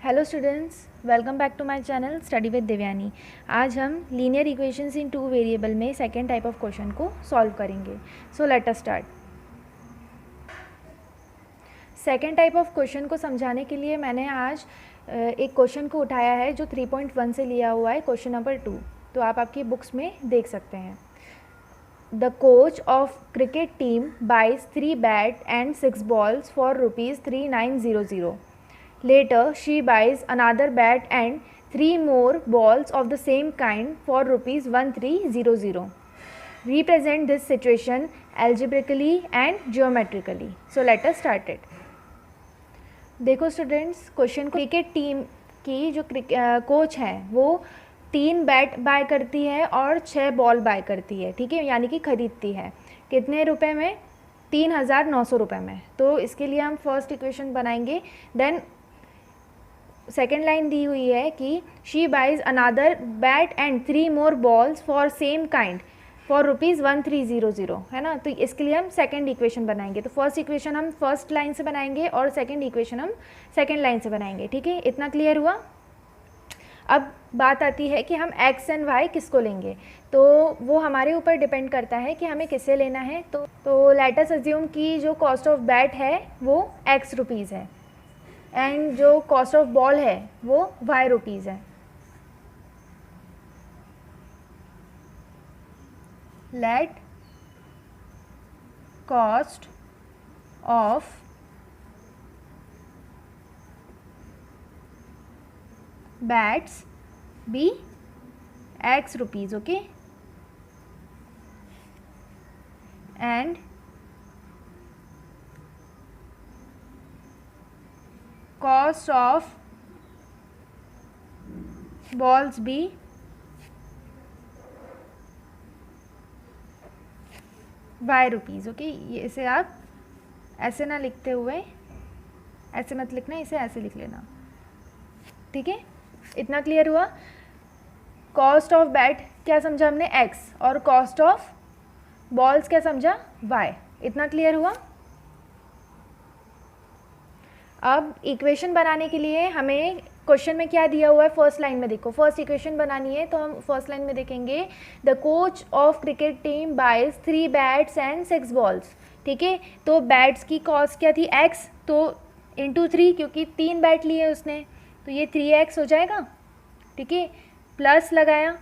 Hello students, welcome back to my channel study with Divyani. आज हम linear equations in 2 variable में second type of question को solve करेंगे। So let us start. Second type of question को समझाने के लिए मैंने आज एक क्वेश्चन को उठाया है जो 3.1 से लिया हुआ है, क्वेश्चन नंबर 2। तो आप आपकी बुक्स में देख सकते हैं। The coach of cricket team buys 3 bat and 6 balls for ₹3900. Later, she buys another bat and 3 more balls of the same kind for ₹1300. Represent this situation algebraically and geometrically. So let us start it. देखो students, question को cricket team की जो coach है वो 3 bat bye करती है और 6 ball by करती है, ठीक है, यानी कि खरीदती है। कितने रुपए में? 3900 रुपये में। तो इसके लिए हम फर्स्ट इक्वेशन बनाएंगे। देन सेकेंड लाइन दी हुई है कि she buys another bat and 3 more balls for same kind for ₹1300, है ना। तो इसके लिए हम सेकेंड इक्वेशन बनाएंगे। तो फर्स्ट इक्वेशन हम फर्स्ट लाइन से बनाएंगे और सेकेंड इक्वेशन हम सेकेंड लाइन से बनाएंगे, ठीक है। इतना क्लियर हुआ। अब बात आती है कि हम x एंड y किसको लेंगे। तो वो हमारे ऊपर डिपेंड करता है कि हमें किसे लेना है। तो लेट अस अज्यूम कि जो कॉस्ट ऑफ बैट है वो x रुपीज़ है एंड जो कॉस्ट ऑफ बॉल है वो y रुपीज़ है। Let cost of bats be x rupees, okay, and cost of balls be y rupees, okay. ये इसे आप ऐसे ना लिखते हुए, ऐसे मत लिखना, इसे ऐसे लिख लेना, ठीक है। इतना क्लियर हुआ। कॉस्ट ऑफ बैट क्या समझा हमने? x, और कॉस्ट ऑफ बॉल्स क्या समझा? y। इतना क्लियर हुआ। अब इक्वेशन बनाने के लिए हमें क्वेश्चन में क्या दिया हुआ है, फर्स्ट लाइन में देखो। फर्स्ट इक्वेशन बनानी है तो हम फर्स्ट लाइन में देखेंगे the coach of cricket team buys 3 bats and 6 balls, ठीक है। तो बैट्स की कॉस्ट क्या थी? x, तो इंटू 3, क्योंकि 3 बैट लिए उसने, तो ये 3x हो जाएगा, ठीक है। प्लस लगाया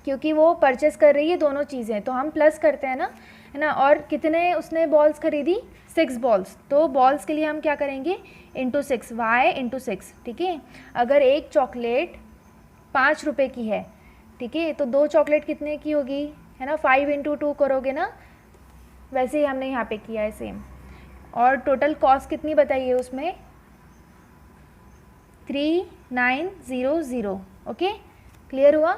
क्योंकि वो परचेस कर रही है दोनों चीज़ें, तो हम प्लस करते हैं ना, है ना। और कितने उसने बॉल्स खरीदी? 6 balls। तो बॉल्स के लिए हम क्या करेंगे? इंटू 6, y इंटू 6, ठीक है। अगर एक चॉकलेट 5 रुपये की है, ठीक है, तो 2 चॉकलेट कितने की होगी, है ना। 5 इंटू 2 करोगे ना, वैसे ही हमने यहाँ पे किया है सेम। और टोटल कॉस्ट कितनी बताइए उसमें? 3900, ओके। क्लियर हुआ।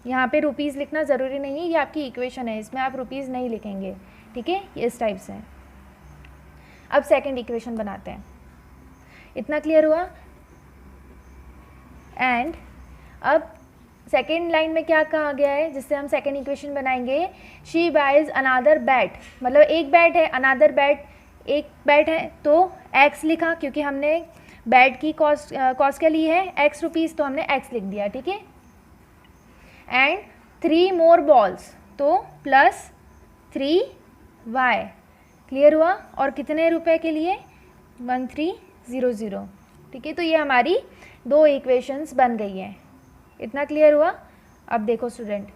यहाँ पे रुपीज़ लिखना ज़रूरी नहीं है, ये आपकी इक्वेशन है, इसमें आप रुपीज़ नहीं लिखेंगे, ठीक है। इस टाइप से। अब सेकंड इक्वेशन बनाते हैं। इतना क्लियर हुआ। एंड अब सेकेंड लाइन में क्या कहा गया है जिससे हम सेकेंड इक्वेशन बनाएंगे? शी बाइज अनादर बैट, मतलब एक बैट है, अनादर बैट एक बैट है, तो x लिखा क्योंकि हमने बैट की कॉस्ट क्या ली है? x रुपीज़, तो हमने x लिख दिया, ठीक है। एंड 3 more balls, तो प्लस 3y। क्लियर हुआ। और कितने रुपए के लिए? 1300, ठीक है। तो ये हमारी 2 इक्वेशंस बन गई हैं। इतना क्लियर हुआ। अब देखो स्टूडेंट,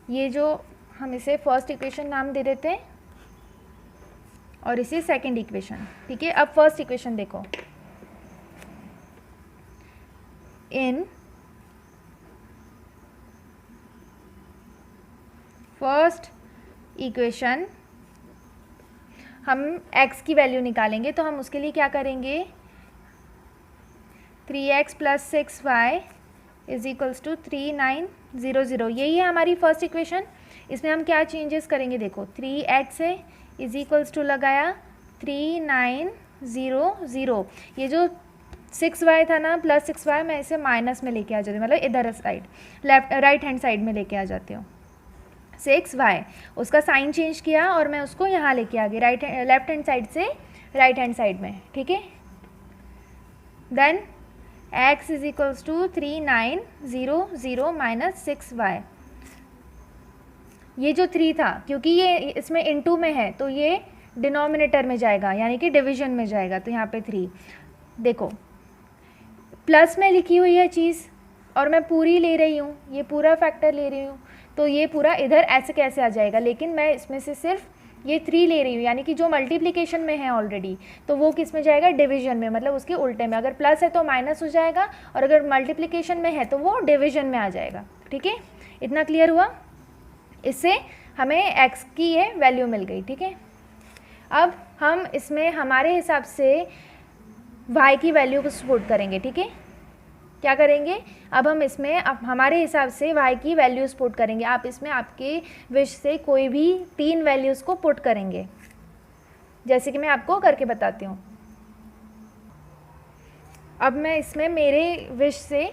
ये जो हम इसे फर्स्ट इक्वेशन नाम दे देते हैं और इसे सेकंड इक्वेशन, ठीक है। अब फर्स्ट इक्वेशन देखो। इन फर्स्ट इक्वेशन हम x की वैल्यू निकालेंगे, तो हम उसके लिए क्या करेंगे? 3x plus 6y is equals to 3900। यही है हमारी फर्स्ट इक्वेशन। इसमें हम क्या चेंजेस करेंगे? देखो, 3x है इज इक्वल्स टू लगाया 3900। ये जो 6y था ना, प्लस 6y, मैं इसे माइनस में लेके आ जाती हूँ, मतलब इधर साइड, राइट हैंड साइड में लेके आ जाती हूँ। 6y, उसका साइन चेंज किया और मैं उसको यहाँ लेके आ गई लेफ्ट हैंड साइड से राइट हैंड साइड में, ठीक है। Then x is equals to 3900 minus 6y। ये जो 3 था, क्योंकि ये इसमें इनटू में है तो ये डिनोमिनेटर में जाएगा, यानी कि डिवीजन में जाएगा, तो यहाँ पे 3। देखो प्लस में लिखी हुई है चीज़ और मैं पूरी ले रही हूँ, ये पूरा फैक्टर ले रही हूँ, तो ये पूरा इधर ऐसे कैसे आ जाएगा, लेकिन मैं इसमें से सिर्फ ये 3 ले रही हूँ, यानी कि जो मल्टीप्लिकेशन में है ऑलरेडी, तो वो किस में जाएगा, डिवीजन में, मतलब उसके उल्टे में। अगर प्लस है तो माइनस हो जाएगा, और अगर मल्टीप्लिकेशन में है तो वो डिवीजन में आ जाएगा। ठीक है, इतना क्लियर हुआ। इससे हमें x की ये वैल्यू मिल गई। ठीक है, अब हम इसमें हमारे हिसाब से y की वैल्यू को सपोर्ट करेंगे। ठीक है, क्या करेंगे, अब हम इसमें हमारे हिसाब से y की वैल्यूज़ पुट करेंगे। आप इसमें आपके विश से कोई भी 3 वैल्यूज़ को पुट करेंगे, जैसे कि मैं आपको करके बताती हूँ। अब मैं इसमें मेरे विश से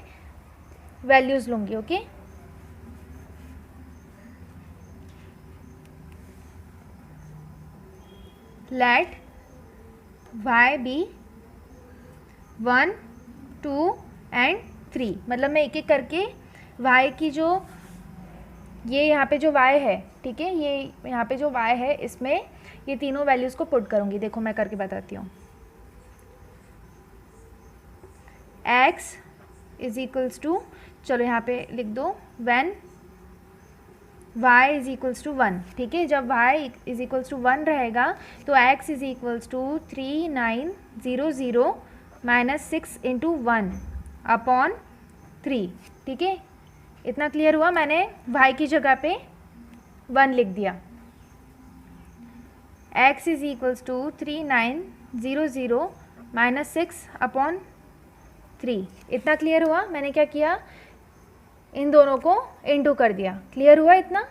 वैल्यूज़ लूँगी। Okay, let y be 1, 2 and 3, मतलब मैं एक एक करके y की जो ये यहाँ पे जो y है, ठीक है, ये यहाँ पे जो y है इसमें ये तीनों वैल्यूज़ को पुट करूँगी। देखो मैं करके बताती हूँ। x इज इक्वल्स टू, चलो यहाँ पे लिख दो, when y is equals to 1। ठीक है, जब y इज इक्वल्स टू 1 रहेगा तो x is equals to 3900 minus 6 into 1 upon 3। ठीक है, इतना क्लियर हुआ। मैंने y की जगह पे 1 लिख दिया। x is equals to 3900 minus 6 upon 3। इतना क्लियर हुआ। मैंने क्या किया, इन दोनों को इनटू कर दिया। क्लियर हुआ इतना।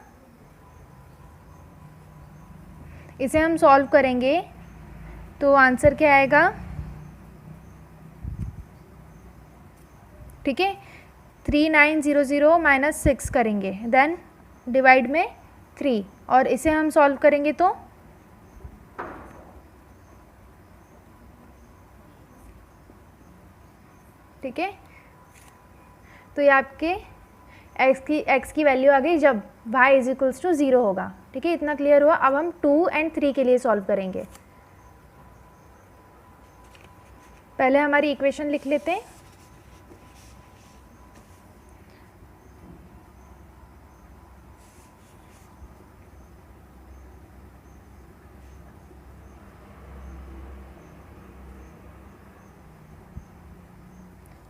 इसे हम सॉल्व करेंगे तो आंसर क्या आएगा, ठीक है, 3900 माइनस 6 करेंगे, देन डिवाइड में 3, और इसे हम सॉल्व करेंगे तो ठीक है, तो ये आपके x की वैल्यू आ गई जब y इज इक्वल्स टू 0 होगा। ठीक है, इतना क्लियर हुआ। अब हम 2 और 3 के लिए सॉल्व करेंगे। पहले हमारी इक्वेशन लिख लेते हैं।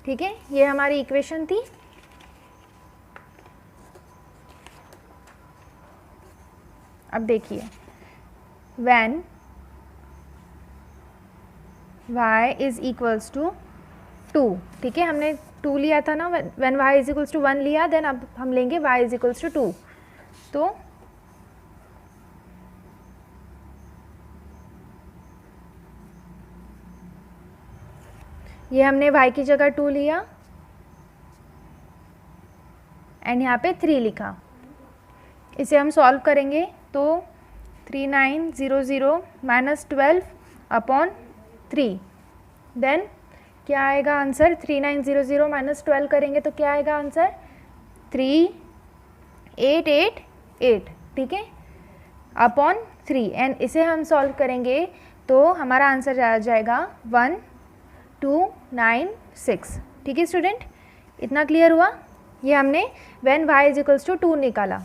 ठीक है, ये हमारी इक्वेशन थी। अब देखिए, when y is equals to 2, ठीक है, हमने 2 लिया था ना, when y is equals to 1 लिया, देन अब हम लेंगे y इज इक्वल्स टू 2। तो ये हमने y की जगह 2 लिया एंड यहाँ पे 3 लिखा। इसे हम सॉल्व करेंगे तो 3900 माइनस 12 अपॉन 3, देन क्या आएगा आंसर, 3900 माइनस 12 करेंगे तो क्या आएगा आंसर, 3888। ठीक है, अपॉन 3, एंड इसे हम सॉल्व करेंगे तो हमारा आंसर आ जाएगा 1296। ठीक है स्टूडेंट, इतना क्लियर हुआ। ये हमने when y is equals to 2 निकाला,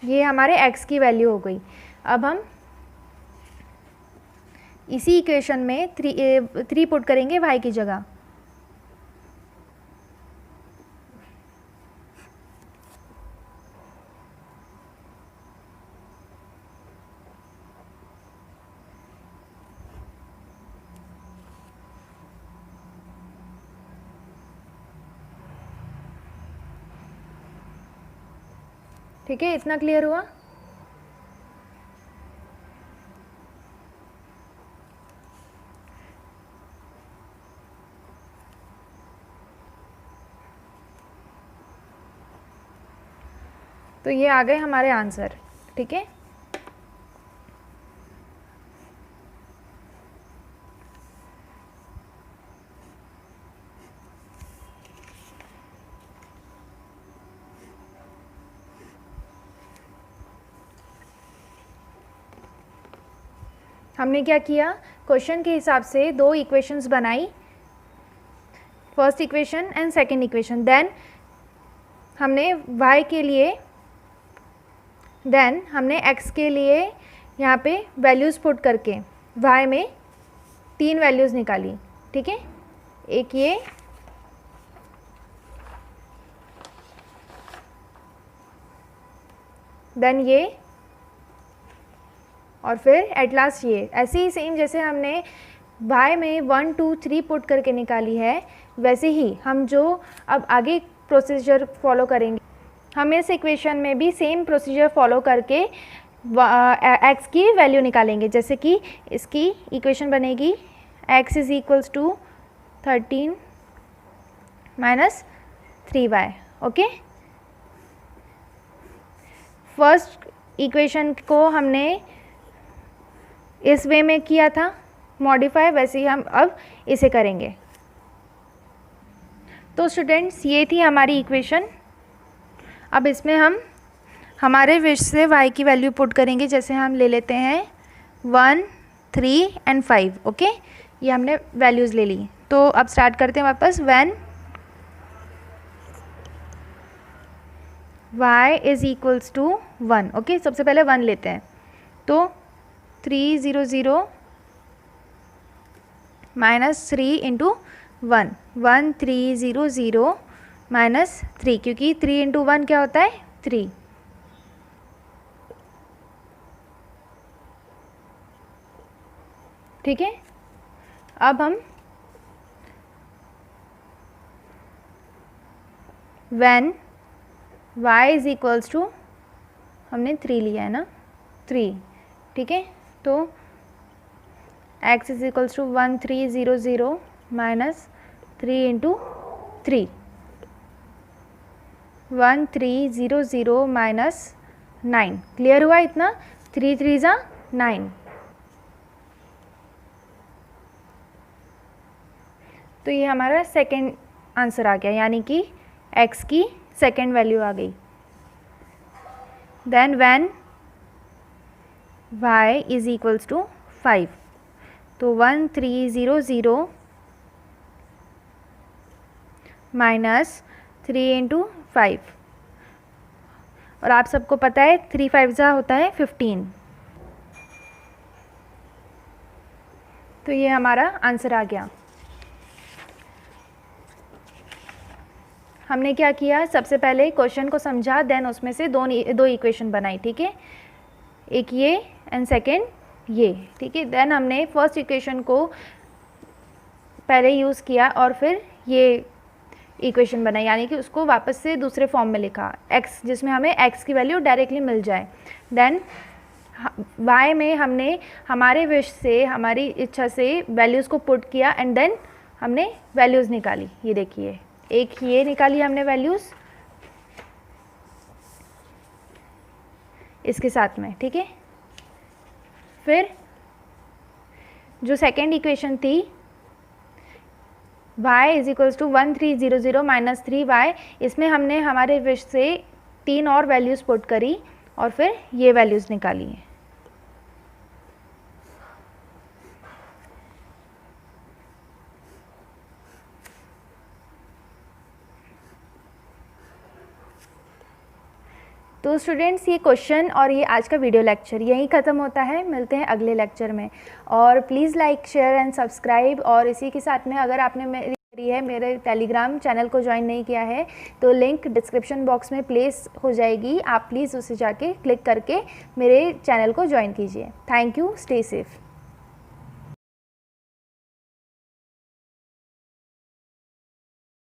ये हमारे x की वैल्यू हो गई। अब हम इसी इक्वेशन में 3 पुट करेंगे y की जगह। ठीक है, इतना क्लियर हुआ। तो ये आ गए हमारे आंसर। ठीक है, हमने क्या किया, क्वेश्चन के हिसाब से दो इक्वेशंस बनाई, first equation and second equation. Then हमने y के लिए, देन हमने x के लिए यहाँ पे वैल्यूज़ पुट करके y में 3 वैल्यूज़ निकाली, ठीक है। एक ये, देन ये, और फिर एट लास्ट ये। ऐसे ही सेम जैसे हमने y में 1 2 3 पुट करके निकाली है, वैसे ही हम जो अब आगे प्रोसीजर फॉलो करेंगे, हम इस इक्वेशन में भी सेम प्रोसीजर फॉलो करके x की वैल्यू निकालेंगे। जैसे कि इसकी इक्वेशन बनेगी x is equals to 13 minus 3y, okay. First equation को हमने इस वे में किया था मॉडिफाई, वैसे ही हम अब इसे करेंगे। तो स्टूडेंट्स ये थी हमारी इक्वेशन। अब इसमें हम हमारे विश से y की वैल्यू पुट करेंगे। जैसे हम ले लेते हैं 1 3 एंड 5, ओके। ये हमने वैल्यूज़ ले ली। तो अब स्टार्ट करते हैं वापस। When y is equals to 1, okay. सबसे पहले 1 लेते हैं, तो 3 0 0 माइनस 3 इंटू 1 1 3 0 0 माइनस 3, क्योंकि 3 इंटू 1 क्या होता है 3। ठीक है। अब हम when y is equals to, हमने 3 लिया है ना, 3, ठीक है। तो x is equals to 1 3 0 0 minus 3 into 3, 1 3 0 0 minus 9। Clear हुआ इतना? 3 3 ज़ा 9। तो ये हमारा सेकेंड आंसर आ गया, यानी कि x की सेकेंड वैल्यू आ गई। Then when y is equals to 5, तो 1 3 0 0 माइनस 3 इंटू 5, और आप सबको पता है 3 5 ज़ा होता है 15। तो ये हमारा आंसर आ गया। हमने क्या किया, सबसे पहले क्वेश्चन को समझा, देन उसमें से दो इक्वेशन बनाई, ठीक है। एक ये एंड सेकेंड ये, ठीक है। देन हमने फर्स्ट इक्वेशन को पहले यूज़ किया और फिर ये इक्वेशन बनाई, यानी कि उसको वापस से दूसरे फॉर्म में लिखा, x, जिसमें हमें x की वैल्यू डायरेक्टली मिल जाए। देन y में हमने हमारे विश से, हमारी इच्छा से वैल्यूज़ को पुट किया एंड देन हमने वैल्यूज़ निकाली। ये देखिए, एक ये निकाली हमने वैल्यूज़ इसके साथ में, ठीक है। फिर जो सेकेंड इक्वेशन थी y is equals to 1 3 0 0 minus 3y, इसमें हमने हमारे विश से 3 और वैल्यूज़ पुट करी और फिर ये वैल्यूज़ निकाली हैं। तो स्टूडेंट्स, ये क्वेश्चन और ये आज का वीडियो लेक्चर यहीं ख़त्म होता है। मिलते हैं अगले लेक्चर में, और please like share and subscribe. और इसी के साथ में अगर आपने मेरे टेलीग्राम चैनल को ज्वाइन नहीं किया है तो लिंक डिस्क्रिप्शन बॉक्स में प्लेस हो जाएगी, आप प्लीज़ उसे जाके क्लिक करके मेरे चैनल को ज्वाइन कीजिए। Thank you, stay safe.